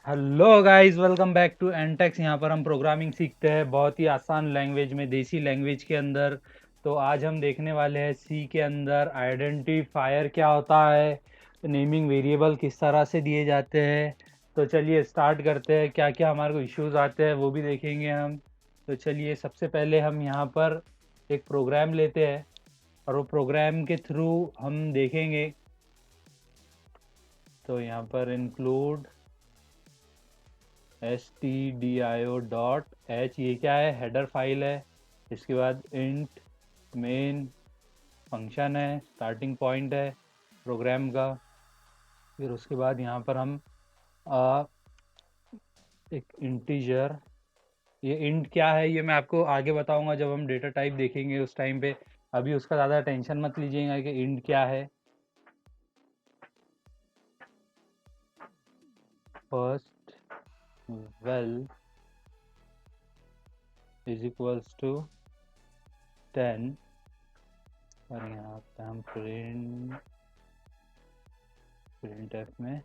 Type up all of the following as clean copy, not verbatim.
Hello guys, welcome back to एनटेक्स। यहाँ पर हम प्रोग्रामिंग सीखते हैं बहुत ही आसान लैंग्वेज में, देसी लैंग्वेज के अंदर। तो आज हम देखने वाले हैं सी के अंदर आइडेंटिफायर क्या होता है, नेमिंग वेरिएबल किस तरह से दिए जाते हैं। तो चलिए स्टार्ट करते हैं, क्या क्या हमारे को इश्यूज आते हैं वो भी देखेंगे हम। तो चलिए सबसे पहले हम यहाँ पर एक प्रोग्राम लेते हैं और वो प्रोग्राम के थ्रू हम देखेंगे। तो यहाँ पर इंक्लूड stdio.h, ये क्या है, हेडर फाइल है। इसके बाद इंट मेन फंक्शन है, स्टार्टिंग पॉइंट है प्रोग्राम का। फिर उसके बाद यहाँ पर हम आ, एक इंटीजर, ये इंट क्या है ये मैं आपको आगे बताऊंगा जब हम डेटा टाइप देखेंगे उस टाइम पे। अभी उसका ज़्यादा टेंशन मत लीजिएगा कि इंट क्या है। First val is equals to 10 और यहाँ पे हम प्रिंट एफ में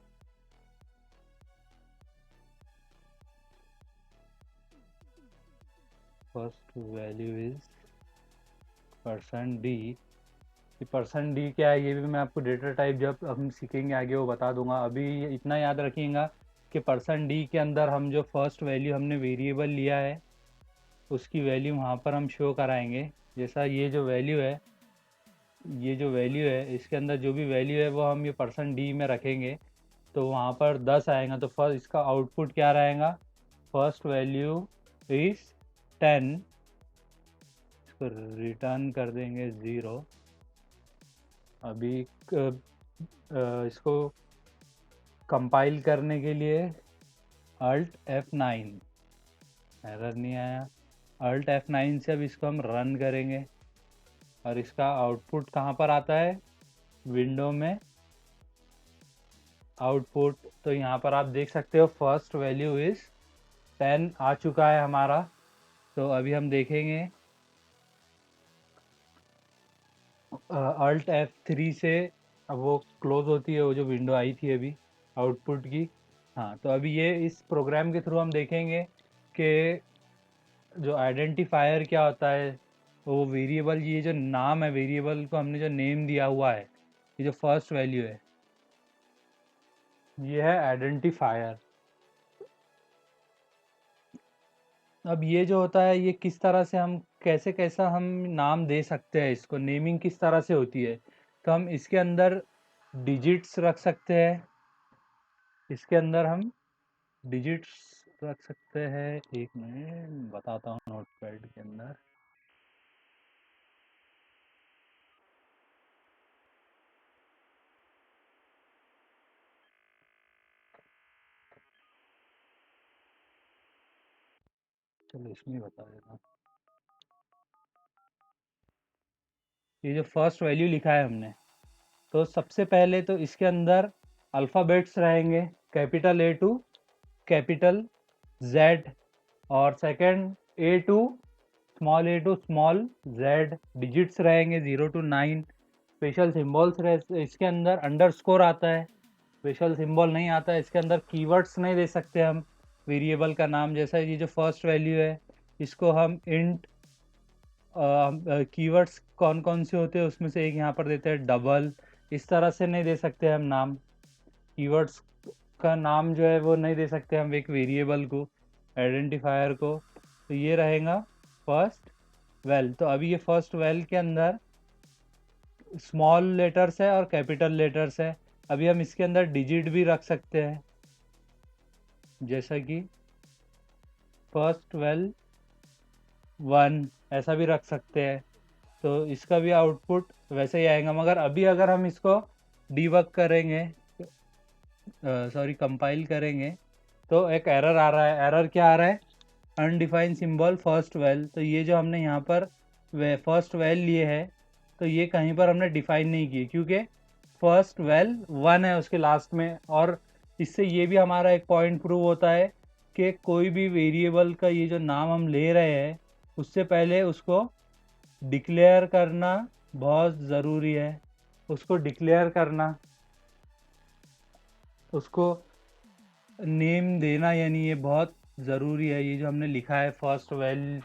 फर्स्ट वैल्यू इज %d। ये %d क्या है ये भी मैं आपको डेटा टाइप जब हम सीखेंगे आगे वो बता दूंगा। अभी इतना याद रखिएगा कि %d के अंदर हम जो फर्स्ट वैल्यू हमने वेरिएबल लिया है उसकी वैल्यू वहाँ पर हम शो कराएंगे। जैसा ये जो वैल्यू है इसके अंदर जो भी वैल्यू है वो हम ये %d में रखेंगे तो वहाँ पर 10 आएगा। तो फर्स्ट इसका आउटपुट क्या रहेगा, फर्स्ट वैल्यू इज 10, इसको रिटर्न कर देंगे 0। अभी इसको कंपाइल करने के लिए अल्ट F9, एरर नहीं आया। अल्ट F9 से अब इसको हम रन करेंगे और इसका आउटपुट कहाँ पर आता है, विंडो में आउटपुट। तो यहाँ पर आप देख सकते हो फर्स्ट वैल्यू इज 10 आ चुका है हमारा। तो अभी हम देखेंगे अल्ट F3 से, अब वो क्लोज होती है वो जो विंडो आई थी अभी आउटपुट की। हाँ, तो अभी ये इस प्रोग्राम के थ्रू हम देखेंगे कि जो आइडेंटिफायर क्या होता है। वो वेरिएबल, ये जो नाम है वेरिएबल को हमने जो नेम दिया हुआ है, ये जो फर्स्ट वैल्यू है ये है आइडेंटिफायर। अब ये जो होता है ये किस तरह से हम कैसे कैसा हम नाम दे सकते हैं, इसको नेमिंग किस तरह से होती है। तो हम इसके अंदर डिजिट्स रख सकते हैं, इसके अंदर हम डिजिट्स रख सकते हैं। एक मिनट बताता हूँ नोटपैड के अंदर। चलो इसमें बता देता हूँ। ये जो फर्स्ट वैल्यू लिखा है हमने, तो सबसे पहले तो इसके अंदर अल्फ़ाबेट्स रहेंगे, capital A to capital Z, और second A to small Z। Digits रहेंगे 0 to 9। स्पेशल सिंबल्स रहे इसके अंदर, अंडरस्कोर आता है, स्पेशल सिंबल नहीं आता है इसके अंदर। कीवर्ड्स नहीं दे सकते हम वेरिएबल का नाम, जैसा ये जो फर्स्ट वैल्यू है इसको हम इंट, कीवर्ड्स कौन कौन से होते हैं उसमें से एक यहाँ पर देते हैं डबल। इस तरह से नहीं दे सकते हम नाम, कीवर्ड्स का नाम जो है वो नहीं दे सकते हम एक वेरिएबल को, आइडेंटिफायर को। तो ये रहेगा फर्स्ट वेल। तो अभी ये फर्स्ट वेल के अंदर स्मॉल लेटर्स है और कैपिटल लेटर्स है। अभी हम इसके अंदर डिजिट भी रख सकते हैं, जैसा कि फर्स्ट वेल 1 ऐसा भी रख सकते हैं। तो इसका भी आउटपुट वैसे ही आएगा। मगर अभी अगर हम इसको डीबग करेंगे, सॉरी कंपाइल करेंगे, तो एक एरर आ रहा है। एरर क्या आ रहा है, अनडिफाइंड सिंबल फर्स्ट वेल। तो ये जो हमने यहाँ पर फर्स्ट वेल लिए है तो ये कहीं पर हमने डिफाइन नहीं किए, क्योंकि फर्स्ट वेल 1 है उसके लास्ट में। और इससे ये भी हमारा एक पॉइंट प्रूव होता है कि कोई भी वेरिएबल का ये जो नाम हम ले रहे हैं उससे पहले उसको डिक्लेयर करना बहुत ज़रूरी है। उसको डिक्लेयर करना, उसको नेम देना, यानी ये बहुत ज़रूरी है। ये जो हमने लिखा है फर्स्ट वेल,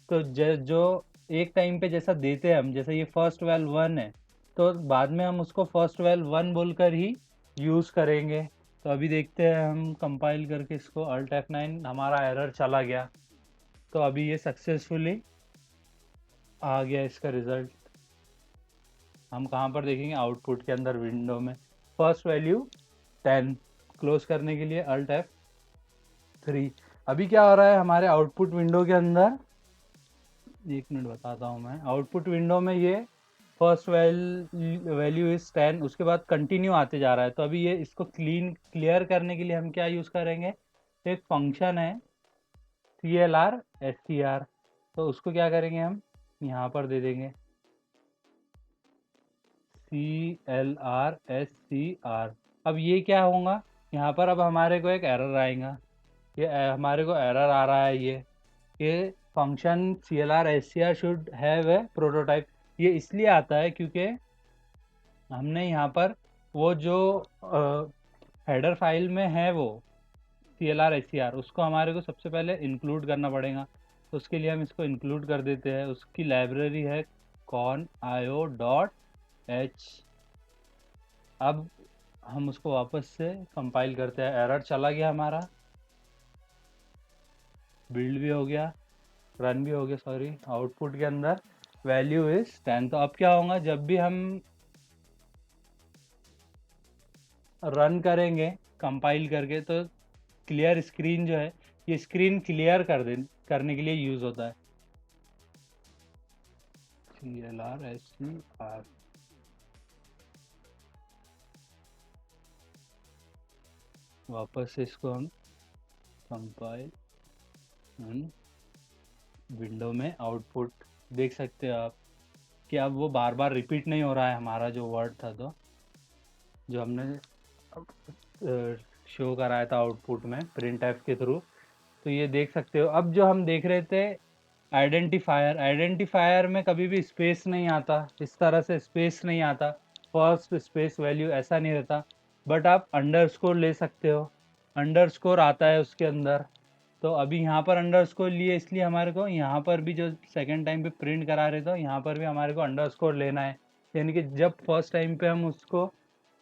तो जो एक टाइम पे जैसा देते हैं हम, जैसे ये फर्स्ट वेल 1 है, तो बाद में हम उसको फर्स्ट वेल 1 बोलकर ही यूज़ करेंगे। तो अभी देखते हैं हम कंपाइल करके इसको, अल्ट F9, हमारा एरर चला गया। तो अभी ये सक्सेसफुली आ गया इसका रिज़ल्ट। हम कहाँ पर देखेंगे? आउटपुट के अंदर विंडो में, फर्स्ट वैल्यू 10। क्लोज करने के लिए अल्ट F3। अभी क्या हो रहा है हमारे आउटपुट विंडो के अंदर? एक मिनट बताता हूँ मैं। आउटपुट विंडो में ये फर्स्ट वैल्यू इज 10, उसके बाद कंटिन्यू आते जा रहा है। तो अभी ये इसको क्लियर करने के लिए हम क्या यूज़ करेंगे? एक फंक्शन है CLR SCR, तो उसको क्या करेंगे हम यहाँ पर दे देंगे CLR SCR। अब ये क्या होगा यहाँ पर? अब हमारे को एक एरर आएगा। ये हमारे को एरर आ रहा है, ये function CLR SCR should have a prototype. ये इसलिए आता है क्योंकि हमने यहाँ पर वो जो हेडर फाइल में है वो CLR SCR, उसको हमारे को सबसे पहले इंक्लूड करना पड़ेगा। तो उसके लिए हम इसको इंक्लूड कर देते हैं। उसकी लाइब्रेरी है conio.h। अब हम उसको वापस से कंपाइल करते हैं। एरर चला गया हमारा, बिल्ड भी हो गया, रन भी हो गया, सॉरी। आउटपुट के अंदर वैल्यू इज 10। तो अब क्या होगा? जब भी हम रन करेंगे कंपाइल करके, तो क्लियर स्क्रीन जो है, ये स्क्रीन क्लियर करने के लिए यूज़ होता है CLR SCR। वापस से इसको हम कंपाइल, विंडो में आउटपुट देख सकते हो आप कि अब वो बार बार रिपीट नहीं हो रहा है हमारा जो वर्ड था, तो जो हमने शो कराया था आउटपुट में प्रिंट एफ के थ्रू। तो ये देख सकते हो। अब जो हम देख रहे थे आइडेंटिफायर में कभी भी स्पेस नहीं आता, इस तरह से स्पेस नहीं आता, फर्स्ट स्पेस वैल्यू ऐसा नहीं रहता। बट आप अंडरस्कोर ले सकते हो, अंडरस्कोर आता है उसके अंदर। तो अभी यहाँ पर अंडरस्कोर लिए, इसलिए हमारे को यहाँ पर भी जो सेकंड टाइम पे प्रिंट करा रहे थे, यहाँ पर भी हमारे को अंडरस्कोर लेना है। यानी कि जब फर्स्ट टाइम पे हम उसको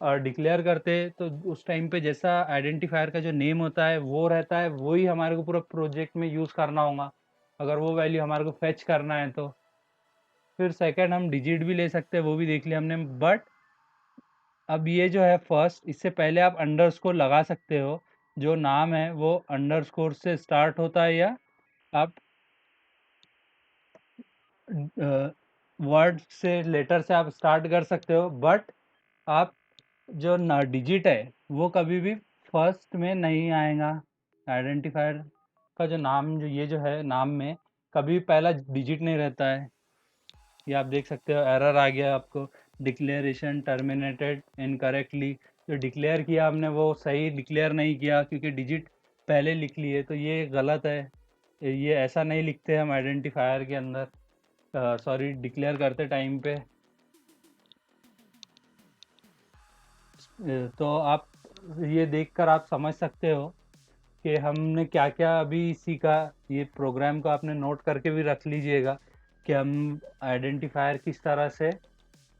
डिक्लेयर करते हैं, तो उस टाइम पे जैसा आइडेंटिफायर का जो नेम होता है वो रहता है, वही हमारे को पूरा प्रोजेक्ट में यूज़ करना होगा अगर वो वैल्यू हमारे को फेच करना है तो। फिर सेकंड हम डिजिट भी ले सकते हैं, वो भी देख लिया हमने। बट अब ये जो है फर्स्ट, इससे पहले आप अंडरस्कोर लगा सकते हो। जो नाम है वो अंडरस्कोर से स्टार्ट होता है, या आप वर्ड से, लेटर से आप स्टार्ट कर सकते हो। बट आप जो ना डिजिट है वो कभी भी फर्स्ट में नहीं आएगा। आइडेंटिफायर का जो नाम, जो ये जो है नाम में कभी पहला डिजिट नहीं रहता है। ये आप देख सकते हो, एरर आ गया आपको, डिक्लेरेशन टर्मिनेटेड इनकरेक्टली। जो डिक्लेयर किया हमने वो सही डिक्लेयर नहीं किया, क्योंकि डिजिट पहले लिख लिए, तो ये गलत है। ये ऐसा नहीं लिखते हम आइडेंटिफायर के अंदर, सॉरी, डिक्लेयर करते टाइम पे। तो आप ये देखकर आप समझ सकते हो कि हमने क्या क्या अभी सीखा। ये प्रोग्राम को आपने नोट करके भी रख लीजिएगा कि हम आइडेंटिफायर किस तरह से,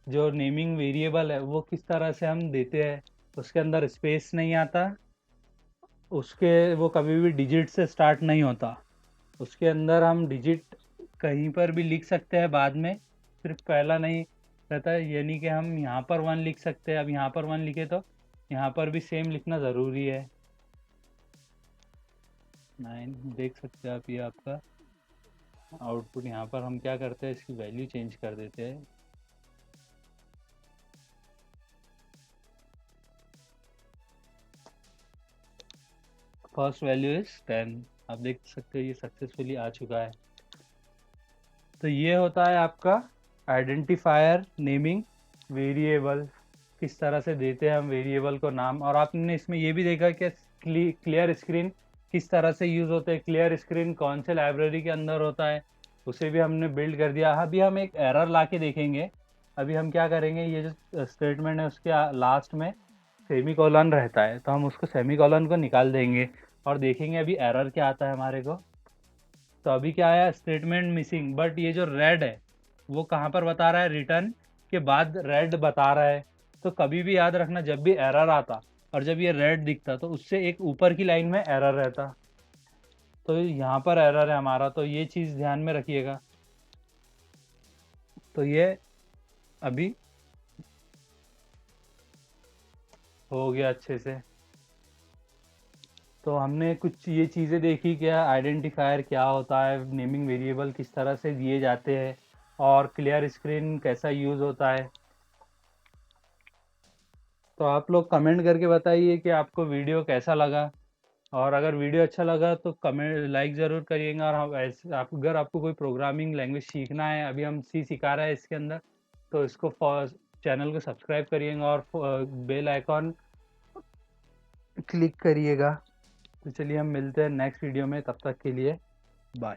जो नेमिंग वेरिएबल है वो किस तरह से हम देते हैं। उसके अंदर स्पेस नहीं आता, उसके वो कभी भी डिजिट से स्टार्ट नहीं होता। उसके अंदर हम डिजिट कहीं पर भी लिख सकते हैं बाद में, सिर्फ पहला नहीं रहता है। यानी कि हम यहाँ पर 1 लिख सकते हैं। अब यहाँ पर 1 लिखे तो यहाँ पर भी सेम लिखना ज़रूरी है। 9 देख सकते हैं आप, ये आपका आउटपुट। यहाँ पर हम क्या करते हैं, इसकी वैल्यू चेंज कर देते हैं। First value is 10। आप देख सकते हो ये सक्सेसफुली आ चुका है। तो ये होता है आपका आइडेंटिफायर नेमिंग वेरिएबल, किस तरह से देते हैं हम वेरिएबल को नाम। और आपने इसमें ये भी देखा कि क्लियर स्क्रीन किस तरह से यूज़ होते हैं। क्लियर स्क्रीन कौन से लाइब्रेरी के अंदर होता है, उसे भी हमने बिल्ड कर दिया। अभी हम एक एरर ला के देखेंगे। अभी हम क्या करेंगे, ये जो स्टेटमेंट है उसके लास्ट में सेमीकोलन रहता है, तो हम उसको सेमीकोलन को निकाल देंगे और देखेंगे अभी एरर क्या आता है हमारे को। तो अभी क्या आया, स्टेटमेंट मिसिंग, बट ये जो रेड है वो कहाँ पर बता रहा है, रिटर्न के बाद रेड बता रहा है। तो कभी भी याद रखना, जब भी एरर आता और जब ये रेड दिखता तो उससे एक ऊपर की लाइन में एरर रहता। तो यहाँ पर एरर है हमारा, तो ये चीज़ ध्यान में रखिएगा। तो ये अभी हो गया अच्छे से। तो हमने कुछ ये चीज़ें देखी, क्या आइडेंटिफायर क्या होता है, नेमिंग वेरिएबल किस तरह से दिए जाते हैं, और क्लियर स्क्रीन कैसा यूज़ होता है। तो आप लोग कमेंट करके बताइए कि आपको वीडियो कैसा लगा, और अगर वीडियो अच्छा लगा तो कमेंट लाइक ज़रूर करिएगा। और हम ऐसे अगर आपको कोई प्रोग्रामिंग लैंग्वेज सीखना है, अभी हम सी सिखा रहे हैं इसके अंदर, तो इसको चैनल को सब्सक्राइब करिएगा और बेल आइकॉन क्लिक करिएगा। तो चलिए हम मिलते हैं नेक्स्ट वीडियो में, तब तक के लिए बाय।